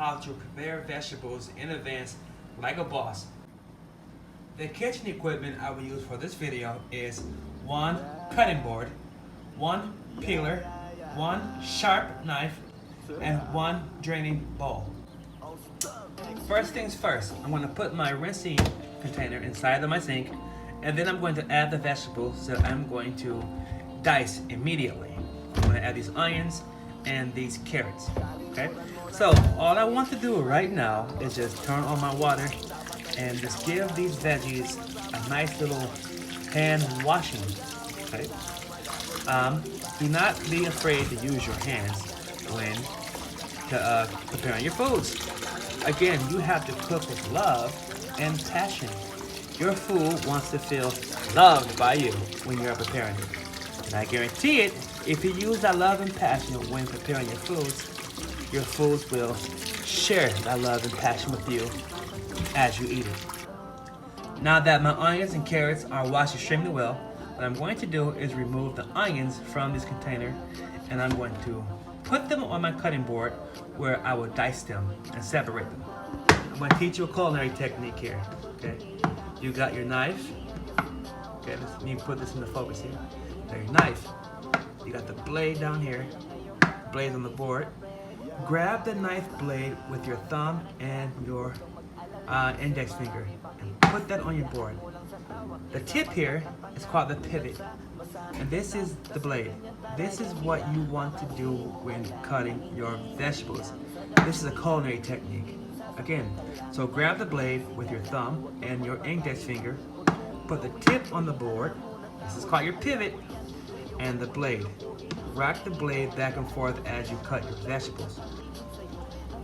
how to prepare vegetables in advance like a boss. The kitchen equipment I will use for this video is one cutting board, one peeler, one sharp knife, and one draining bowl. First things first, I'm going to put my rinsing container inside of my sink, and then I'm going to add the vegetables that I'm going to dice immediately. I'm going to add these onions and these carrots. Okay? So all I want to do right now is just turn on my water and just give these veggies a nice little hand washing. Okay? Do not be afraid to use your hands when preparing your foods. Again, you have to cook with love and passion. Your food wants to feel loved by you when you're preparing it. And I guarantee it, if you use that love and passion when preparing your foods will share that love and passion with you as you eat it. Now that my onions and carrots are washed extremely well, what I'm going to do is remove the onions from this container, and I'm going to put them on my cutting board where I will dice them and separate them. I'm going to teach you a culinary technique here. Okay, you got your knife. Okay, let me put this into focus here. You got your knife. You got the blade down here. Blade on the board. Grab the knife blade with your thumb and your index finger and put that on your board. The tip here is called the pivot, and this is the blade. This is what you want to do when cutting your vegetables. This is a culinary technique. Again, so grab the blade with your thumb and your index finger, put the tip on the board, this is called your pivot, and the blade. Rock the blade back and forth as you cut your vegetables.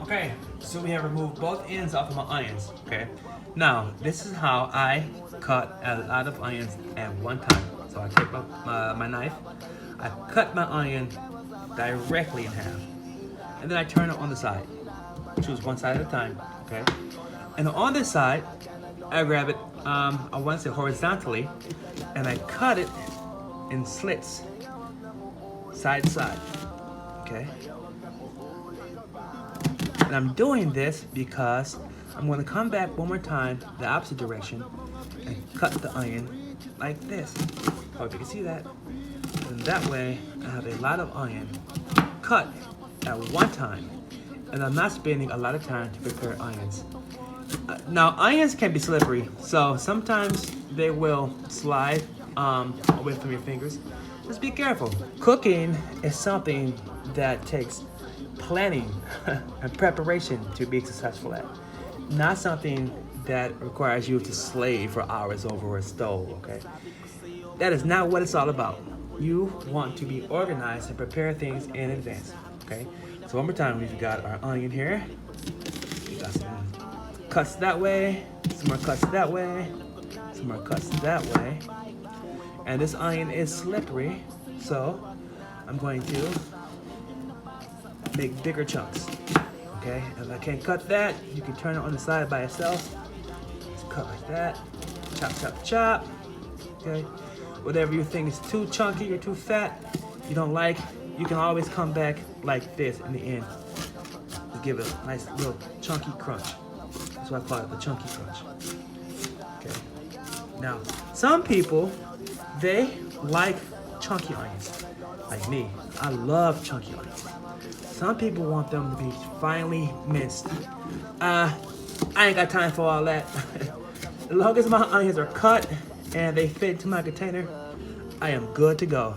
Okay, so we have removed both ends off of my onions, okay? Now, this is how I cut a lot of onions at one time. So I take my knife, I cut my onion directly in half, and then I turn it on the side. Choose one side at a time, okay? And on this side, I grab it, I want to say horizontally, and I cut it in slits, side to side, okay? And I'm doing this because I'm going to come back one more time the opposite direction and cut the onion like this. Hope you can see that. And that way I have a lot of onion cut at one time, and I'm not spending a lot of time to prepare onions. Now onions can be slippery, so sometimes they will slide away from your fingers. Just be careful. Cooking is something that takes planning and preparation to be successful at. Not something that requires you to slave for hours over a stove, okay? That is not what it's all about. You want to be organized and prepare things in advance, okay? So one more time, we've got our onion here. We got some cuts that way, some more cuts that way, some more cuts that way. And this onion is slippery, so I'm going to make bigger chunks. Okay, if I can't cut that, you can turn it on the side by itself. Just cut like that. Chop, chop, chop. Okay, whatever you think is too chunky or too fat, you don't like, you can always come back like this in the end to give it a nice little chunky crunch. That's why I call it the chunky crunch. Okay, now some people, they like chunky onions. Like me, I love chunky onions. Some people want them to be finely minced. I ain't got time for all that. As long as my onions are cut and they fit into my container, I am good to go.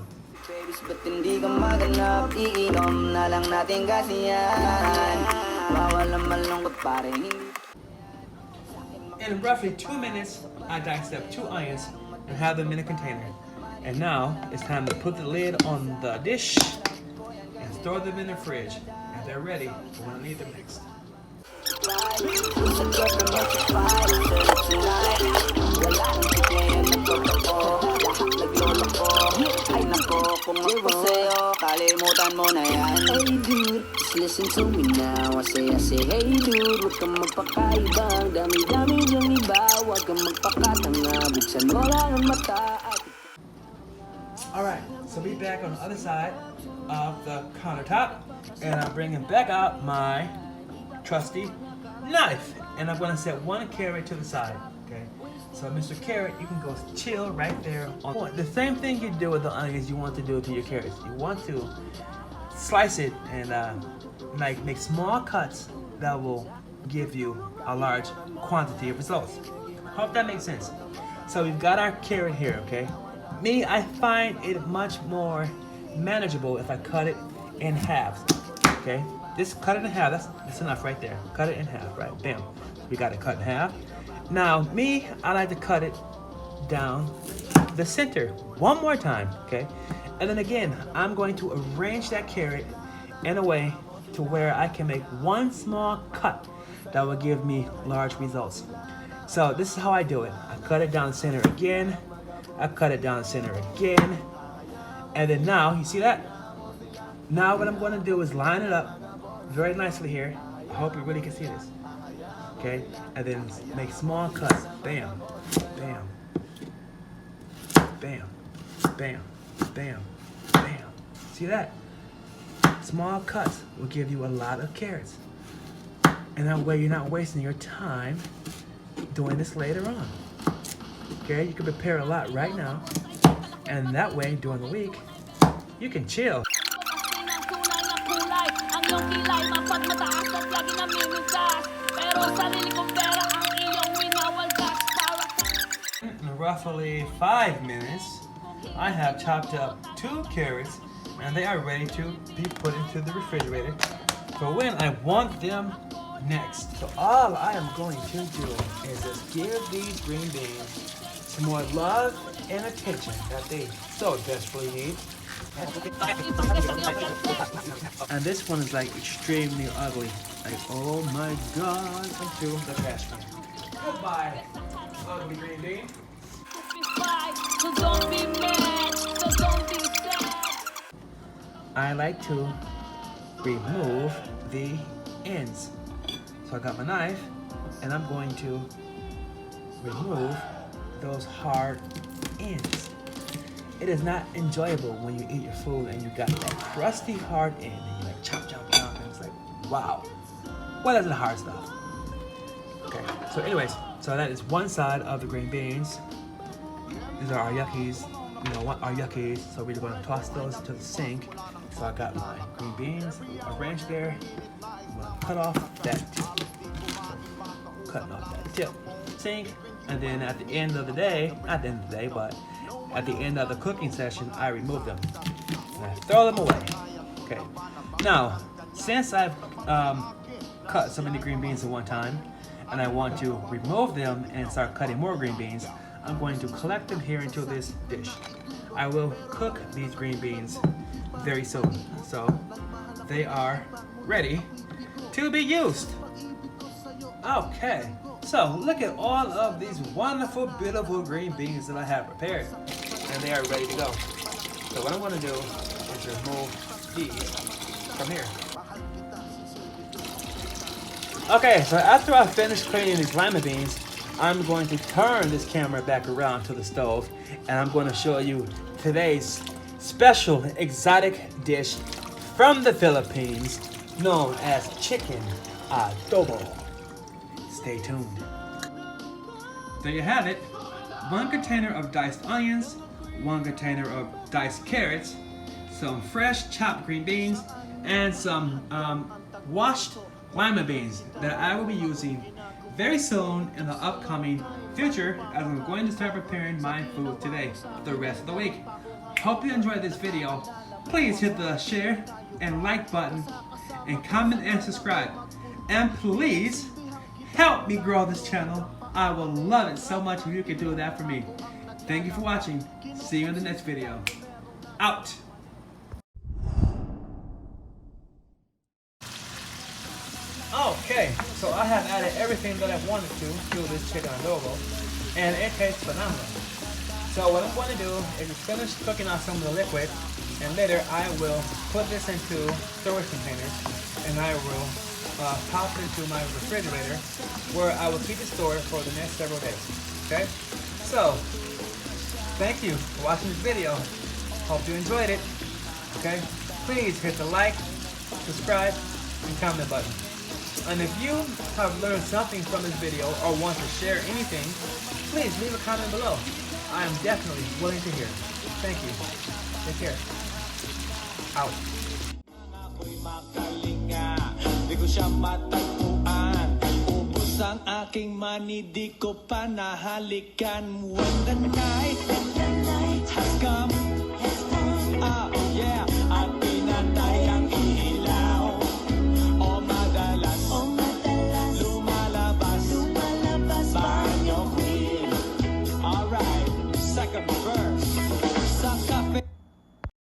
In roughly 2 minutes, I diced up 2 onions and have them in a container. And now it's time to put the lid on the dish and store them in the fridge. And they're ready for when I need them next. Kalimutan mo na yan. Hey dude, just listen to me now. I say, hey dude, huwag kang magpakaibang. Dami-dami diyang iba, huwag kang magpakatanga. Buksan mo lang ang mata at... Alright, so we back on the other side of the countertop, and I'm bringing back out my trusty knife. And I'm gonna set one carrot to the side, okay? So Mr. Carrot, you can go chill right there. The same thing you do with the onions, you want to do to your carrots. You want to slice it and like make small cuts that will give you a large quantity of results. Hope that makes sense. So we've got our carrot here, okay? Me, I find it much more manageable if I cut it in halves, okay? Just cut it in half, that's enough right there. Cut it in half, right, bam. We got it cut in half. Now, me, I like to cut it down the center one more time, okay? And then again, I'm going to arrange that carrot in a way to where I can make one small cut that will give me large results. So this is how I do it. I cut it down the center again. I cut it down the center again. And then now, you see that? Now what I'm going to do is line it up very nicely here. I hope you really can see this. Okay, and then make small cuts. Bam, bam, bam, bam, bam, bam. See that? Small cuts will give you a lot of carrots. And that way you're not wasting your time doing this later on. Okay, you can prepare a lot right now. And that way, during the week, you can chill. In roughly 5 minutes, I have chopped up 2 carrots and they are ready to be put into the refrigerator for when I want them next. So all I am going to do is just give these green beans some more love and attention that they so desperately need. And this one is like extremely ugly. Like, oh my god, into the trash can. Goodbye, ugly green bean. I like to remove the ends. So I got my knife and I'm going to remove those hard ends. It is not enjoyable when you eat your food and you got that crusty hard end and you like chop, chop, chop, and it's like, wow, what is the hard stuff? Okay, so anyways, so that is one side of the green beans. These are our yuckies, our yuckies. So we're gonna toss those to the sink. So I got my green beans arranged there. I'm gonna cut off that tip. Cutting off that tip. Sink, and then at the end of the day, not the end of the day, but at the end of the cooking session, I remove them and I throw them away. Okay. Now, since I've cut so many green beans at one time, and I want to remove them and start cutting more green beans, I'm going to collect them here into this dish. I will cook these green beans very soon, so they are ready to be used. Okay. So look at all of these wonderful, beautiful green beans that I have prepared, and they are ready to go. So what I'm going to do is remove these from here. Okay, so after I finish cleaning these lima beans, I'm going to turn this camera back around to the stove, and I'm going to show you today's special exotic dish from the Philippines known as chicken adobo. Stay tuned. There you have it. 1 container of diced onions, 1 container of diced carrots, some fresh chopped green beans, and some washed lima beans that I will be using very soon in the upcoming future as I'm going to start preparing my food today, the rest of the week. Hope you enjoyed this video. Please hit the share and like button and comment and subscribe. And please help me grow this channel. I will love it so much if you could do that for me. Thank you for watching. See you in the next video. Out. Okay, so I have added everything that I wanted to this chicken adobo, and it tastes phenomenal. So what I'm going to do is just finish cooking out some of the liquid, and later I will put this into storage containers, and I will pop it into my refrigerator, where I will keep it stored for the next several days. Okay? So, thank you for watching this video. Hope you enjoyed it. Okay? Please hit the like, subscribe, and comment button. And if you have learned something from this video or want to share anything, please leave a comment below. I am definitely willing to hear. Thank you. Take care. Out. Ako'y makalinga, di ko siya matagpuan. Ubus ang aking money, di ko pa nahalikan. When the night has come, yeah.